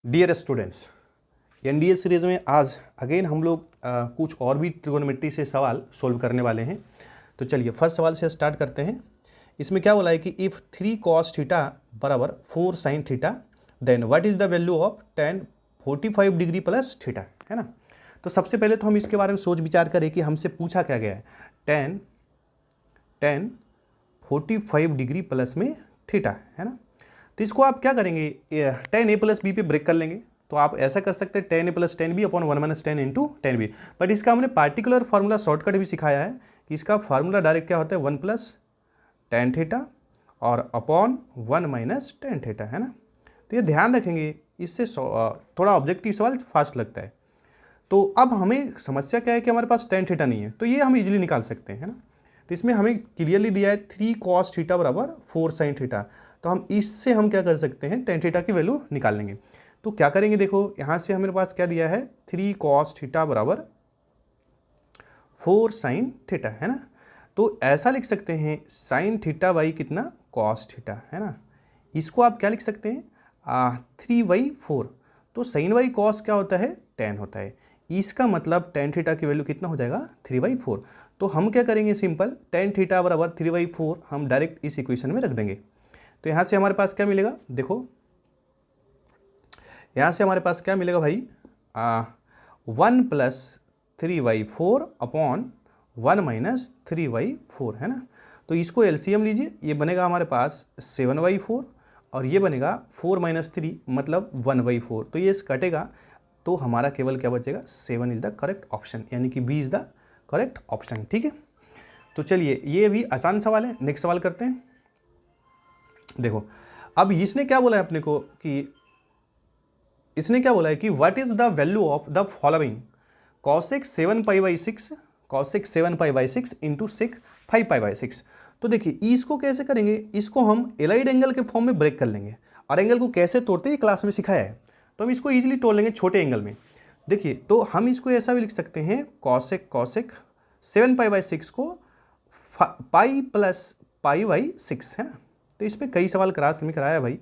Dear students, NDA series में आज again हम लोग कुछ और भी ट्रिगोनोमेट्री से सवाल सोल्व करने वाले हैं। तो चलिए फर्स्ट सवाल से स्टार्ट करते हैं। इसमें क्या बोला है कि इफ़ 3 cos थीटा बराबर 4 sin theta then what is the value of tan 45 degree plus theta, है ना। तो सबसे पहले तो हम इसके बारे में सोच विचार करें कि हमसे पूछा क्या गया है। tan 45 डिग्री प्लस में थीटा, है ना। तो इसको आप क्या करेंगे, tan a प्लस बी पे ब्रेक कर लेंगे। तो आप ऐसा कर सकते हैं tan a plus tan b upon 1 minus tan into tan b। But इसका हमने पार्टिकुलर फार्मूला शॉर्टकट भी सिखाया है कि इसका फार्मूला डायरेक्ट क्या होता है 1 प्लस tan थीटा और अपॉन 1 माइनस tan थीटा, है ना। तो ये ध्यान रखेंगे, इससे थोड़ा ऑब्जेक्टिव सवाल फास्ट लगता है। तो अब हमें समस्या क्या है कि हमारे पास tan थीटा नहीं है, तो ये हम इजीली निकाल सकते हैं, है ना। तो इसमें हमें क्लियरली दिया है 3 cos थीटा बराबर 4 sin थीटा। तो हम इससे हम क्या कर सकते हैं, tan थीटा की वैल्यू निकाल लेंगे। तो क्या करेंगे, देखो यहाँ से हमारे पास क्या दिया है 3 cos थीटा बराबर 4 sin थीटा, है ना। तो ऐसा लिख सकते हैं sin थीटा बाई कितना cos थीटा, है ना। इसको आप क्या लिख सकते हैं 3/4। तो sin बाई cos क्या होता है, tan होता है। इसका मतलब tan थीटा की वैल्यू कितना हो जाएगा 3/4। तो हम क्या करेंगे, सिंपल tan थीटा बराबर 3/4 हम डायरेक्ट इस इक्वेशन में रख देंगे। तो यहाँ से हमारे पास क्या मिलेगा, देखो यहाँ से हमारे पास क्या मिलेगा भाई 1 प्लस 3/4 अपॉन 1 माइनस 3/4, है ना। तो इसको एलसीएम लीजिए, ये बनेगा हमारे पास 7/4 और ये बनेगा 4 माइनस 3 मतलब 1/4। तो ये कटेगा, तो हमारा केवल क्या बचेगा 7 इज़ द करेक्ट ऑप्शन, यानी कि B is the correct option, ठीक है। तो चलिए ये भी आसान सवाल है, नेक्स्ट सवाल करते हैं। देखो अब इसने क्या बोला है अपने को कि इसने क्या बोला है कि what is the value of the following cosec 7π/6 cosec 7π/6 into sec 5π/6। तो देखिए इसको कैसे करेंगे, इसको हम एलाइड एंगल के फॉर्म में ब्रेक कर लेंगे। और एंगल को कैसे तोड़ते हैं क्लास में सिखाया है, तो हम इसको इजीली तोड़ लेंगे छोटे एंगल में। देखिए तो हम इसको ऐसा भी लिख सकते हैं cosec 7π/6 को पाई प्लस π/6, है ना। तो इस पर कई सवाल क्लास में कराया भाई।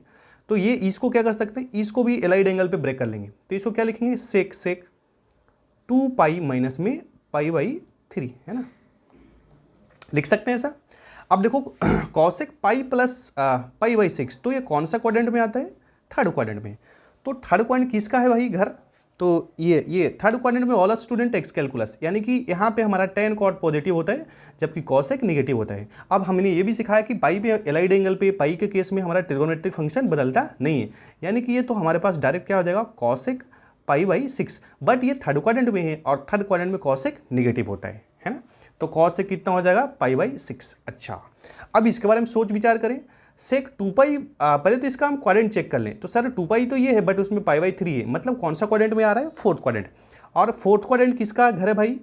तो ये इसको क्या कर सकते हैं, इसको भी एलाइड एंगल पे ब्रेक कर लेंगे। तो इसको क्या लिखेंगे सेक 2 पाई माइनस में π/3, है ना, लिख सकते हैं ऐसा। अब देखो कॉसेक पाई प्लस π/6, तो ये कौन सा क्वाड्रेंट में आता है, थर्ड क्वाड्रेंट में। तो थर्ड क्वाड्रेंट किसका है भाई, घर। तो ये थर्ड क्वाड्रेंट में ऑल स्टूडेंट एक्स कैलकुलस, यानी कि यहाँ पे हमारा tan कॉट पॉजिटिव होता है जबकि कॉसेक नेगेटिव होता है। अब हमने ये भी सिखाया कि पाई पे एलाइड एंगल पे पाई के केस में हमारा ट्रिगोनोमेट्रिक फंक्शन बदलता नहीं है, यानी कि ये तो हमारे पास डायरेक्ट क्या हो जाएगा कॉसेक π/6। बट ये थर्ड क्वाड्रेंट में है और थर्ड क्वाड्रेंट में कॉसेक नेगेटिव होता है ना। तो कॉसेक कितना हो जाएगा π/6। अच्छा अब इसके बारे में सोच विचार करें, सेक 2π, पहले तो इसका हम क्वाड्रेंट चेक कर लें। तो सर 2π तो ये है बट उसमें π/3 है, मतलब कौन सा क्वाड्रेंट में आ रहा है, फोर्थ क्वाड्रेंट। और फोर्थ क्वाड्रेंट किसका घर है भाई,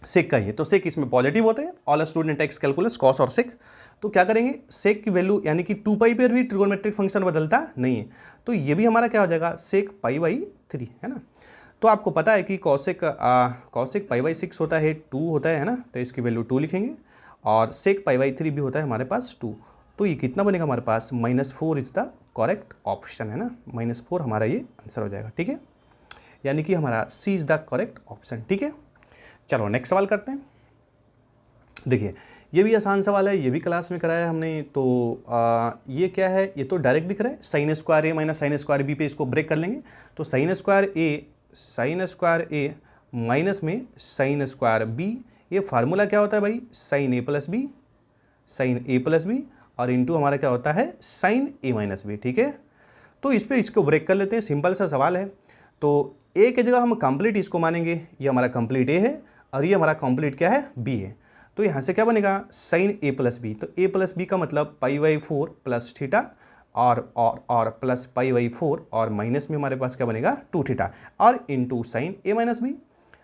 सेक का ही है। तो सेक इसमें पॉजिटिव होते हैं, all student x calculus cos और सेक। तो क्या करेंगे, सेक की वैल्यू यानी कि 2π पर भी ट्रिगोनोमेट्रिक फंक्शन बदलता नहीं है, तो ये भी हमारा क्या हो जाएगा सेक π/3, है ना। तो आपको पता है कि कॉसेक π/6 होता है 2 होता है ना, तो इसकी वैल्यू 2 लिखेंगे। और सेक π/3 भी होता है हमारे पास 2। तो ये कितना बनेगा हमारे पास -4 इज द करेक्ट ऑप्शन, है ना। -4 हमारा ये आंसर हो जाएगा, ठीक है। यानी कि हमारा सी इज द करेक्ट ऑप्शन, ठीक है। चलो नेक्स्ट सवाल करते हैं। देखिए ये भी आसान सवाल है, ये भी क्लास में कराया हमने। तो ये क्या है, ये तो डायरेक्ट दिख रहा है sin स्क्वायर ए माइनस sin स्क्वायर बी पे इसको ब्रेक कर लेंगे। तो sin स्क्वायर ए माइनस में sin स्क्वायर बी, ये फार्मूला क्या होता है भाई sin a प्लस बी और इंटू हमारा क्या होता है sin a माइनस बी, ठीक है। तो इस पर इसको ब्रेक कर लेते हैं, सिंपल सा सवाल है। तो ए की जगह हम कंप्लीट इसको मानेंगे, ये हमारा कंप्लीट ए है और ये हमारा कंप्लीट क्या है बी है। तो यहाँ से क्या बनेगा sin a प्लस बी, तो a प्लस बी का मतलब π/4 प्लस थीटा और प्लस π/4 और माइनस में हमारे पास क्या बनेगा 2 थीटा और into sin a minus B.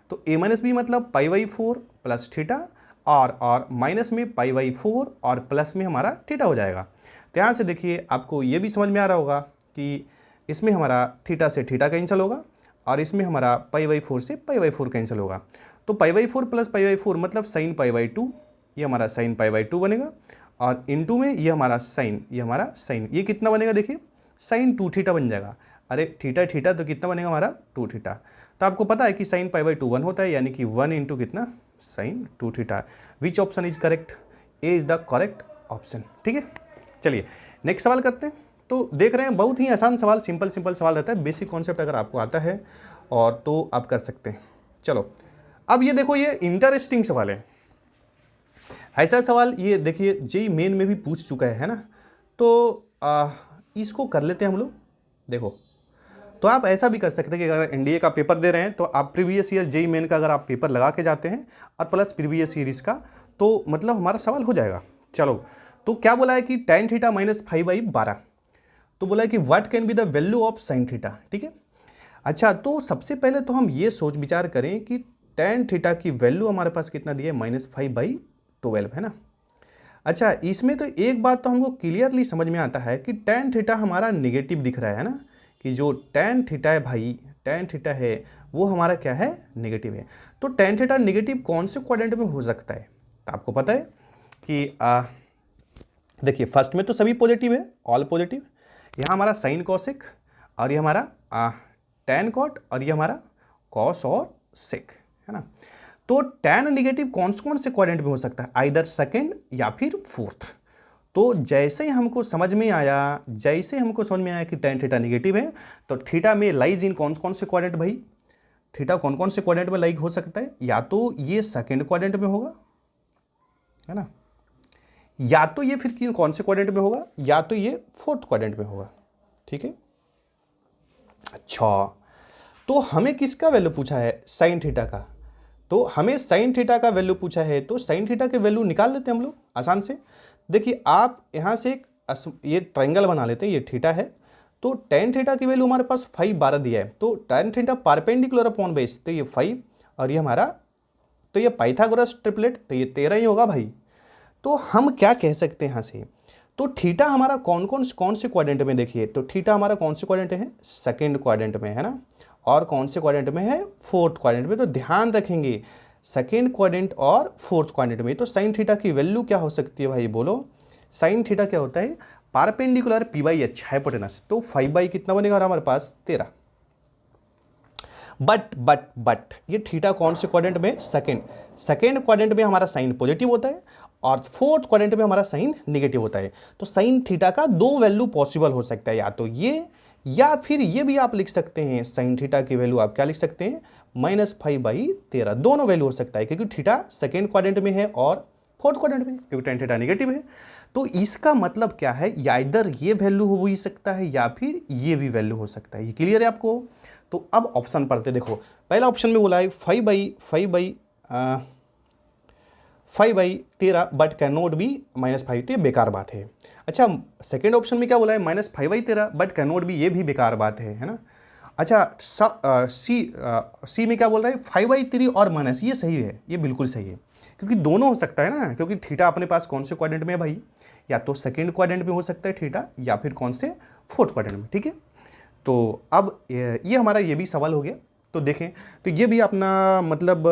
तो a माइनस बी मतलब π/4 प्लस थीटा और माइनस में π/4 और प्लस में हमारा थीटा हो जाएगा। तो यहाँ से देखिए आपको ये भी समझ में आ रहा होगा कि इसमें हमारा थीटा से थीटा कैंसिल होगा और इसमें हमारा π/4 से π/4 कैंसिल होगा। तो π/4 प्लस π/4 मतलब sin π/2, ये हमारा sin π/2 बनेगा और इंटू में ये हमारा sin, ये कितना बनेगा देखिए sin 2 थीटा बन जाएगा। अरे थीटा थीटा तो कितना बनेगा हमारा 2 थीटा। तो आपको पता है कि साइन पाई बाई 2 1 होता है, यानी कि 1 इंटू कितना sine 2 theta. Which option is correct? A is the correct option. ठीक है, चलिए नेक्स्ट सवाल करते हैं। तो देख रहे हैं बहुत ही आसान सवाल, सिंपल सवाल रहता है। बेसिक कॉन्सेप्ट अगर आपको आता है और तो आप कर सकते हैं। चलो अब ये देखो, ये इंटरेस्टिंग सवाल है। ऐसा सवाल ये देखिए जेई मेन में भी पूछ चुका है ना। तो इसको कर लेते हैं हम लोग। देखो तो आप ऐसा भी कर सकते हैं कि अगर एनडीए का पेपर दे रहे हैं तो आप प्रीवियस ईयर जेई मेन का अगर आप पेपर लगा के जाते हैं और प्लस प्रीवियस ईयर इसका, तो मतलब हमारा सवाल हो जाएगा। चलो तो क्या बोला है कि tan थीटा माइनस 5/12। तो बोला है कि what can be the value of sin theta. ठीक है, अच्छा तो सबसे पहले तो हम ये सोच विचार करें कि tan थीटा की वैल्यू हमारे पास कितना दिया है, -5/12 है ना। अच्छा इसमें तो एक बात तो हमको क्लियरली समझ में आता है कि tan थीटा हमारा नेगेटिव दिख रहा है ना, कि जो tan थीटा है भाई, tan थीटा है वो हमारा क्या है, नेगेटिव है। तो tan थीटा नेगेटिव कौन से क्वाड्रेंट में हो सकता है? तो आपको पता है कि देखिए फर्स्ट में तो सभी पॉजिटिव है, ऑल पॉजिटिव। यहाँ हमारा साइन कॉसिक और ये हमारा tan कॉट और ये हमारा कॉस और सेक है ना। तो tan नेगेटिव कौन से क्वाड्रेंट में हो सकता है, आइदर सेकंड या फिर फोर्थ। तो जैसे ही हमको समझ में आया कि tan थीटा नेगेटिव है, तो थीटा में लाइज इन कौन से क्वाड्रेंट भाई, थीटा कौन से क्वाड्रेंट में लाइक हो सकता है, या तो ये सेकंड क्वाड्रेंट में होगा है ना, या तो ये फिर कौन से क्वाड्रेंट में होगा, या तो ये फोर्थ क्वाड्रेंट में होगा। ठीक है, अच्छा तो हमें किसका वैल्यू पूछा है, साइन थीटा का। तो हमें साइन थीटा का वैल्यू पूछा है, तो साइन थीटा के वैल्यू निकाल लेते हैं हम लोग आसान से। देखिए आप यहाँ से एक ये ट्रायंगल बना लेते हैं, ये थीटा है। तो tan थीटा की वैल्यू हमारे पास 5/12 दिया है। तो tan theta perpendicular upon base, तो ये 5 और ये हमारा, तो ये पाइथागोरस ट्रिपलेट, तो ये 13 ही होगा भाई। तो हम क्या कह सकते हैं यहाँ से, तो थीटा हमारा कौन से क्वाड्रेंट में, देखिए तो थीटा हमारा कौन से क्वाड्रेंट है, सेकंड क्वाड्रेंट में है ना, और कौन से क्वाड्रेंट में है, फोर्थ क्वाड्रेंट में। तो ध्यान रखेंगे सेकंड क्वाड्रेंट और फोर्थ क्वाड्रेंट में। तो साइन थीटा की वैल्यू क्या हो सकती है भाई, बोलो। साइन थीटा क्या होता है, परपेंडिकुलर p/h हाइपोटेनस। तो 5 कितना बनेगा हमारे पास, 13। बट ये थीटा कौन से क्वाड्रेंट में, सेकंड क्वाड्रेंट में हमारा साइन पॉजिटिव होता है और फोर्थ क्वाड्रेंट में हमारा साइन नेगेटिव होता है। तो साइन थीटा का 2 वैल्यू पॉसिबल हो सकता है, या तो ये या फिर ये भी आप लिख सकते हैं। साइन थीटा की वैल्यू आप क्या लिख सकते हैं, -5/13। दोनों वैल्यू हो सकता है, क्योंकि थीटा सेकेंड क्वाड्रेंट में है और फोर्थ क्वाड्रेंट में, क्योंकि tan थीटा नेगेटिव है। तो इसका मतलब क्या है, या इधर ये वैल्यू हो ही सकता है या फिर ये भी वैल्यू हो सकता है। ये क्लियर है आपको? तो अब ऑप्शन पढ़ते, देखो पहला ऑप्शन में बोला है 5/13 बट कैन नॉट बी -5, तो ये बेकार बात है। अच्छा सेकेंड ऑप्शन में क्या बोला है, -5/13 बट कैन नॉट बी, ये भी बेकार बात है ना। अच्छा सी में क्या बोल रहा है, 5/3 और माइनस, ये सही है, ये बिल्कुल सही है, क्योंकि दोनों हो सकता है ना, क्योंकि थीटा अपने पास कौन से क्वाड्रेंट में है भाई, या तो सेकंड क्वाड्रेंट में हो सकता है थीटा, या फिर कौन से, फोर्थ क्वाड्रेंट में। ठीक है, तो अब ये हमारा ये भी सवाल हो गया। तो देखें तो ये भी अपना मतलब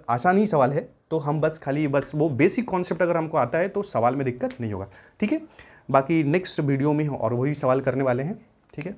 आसान ही सवाल है। तो हम बस वो बेसिक कॉन्सेप्ट अगर हमको आता है तो सवाल में दिक्कत नहीं होगा। ठीक है, बाकी नेक्स्ट वीडियो में और वही सवाल करने वाले हैं। ठीक है।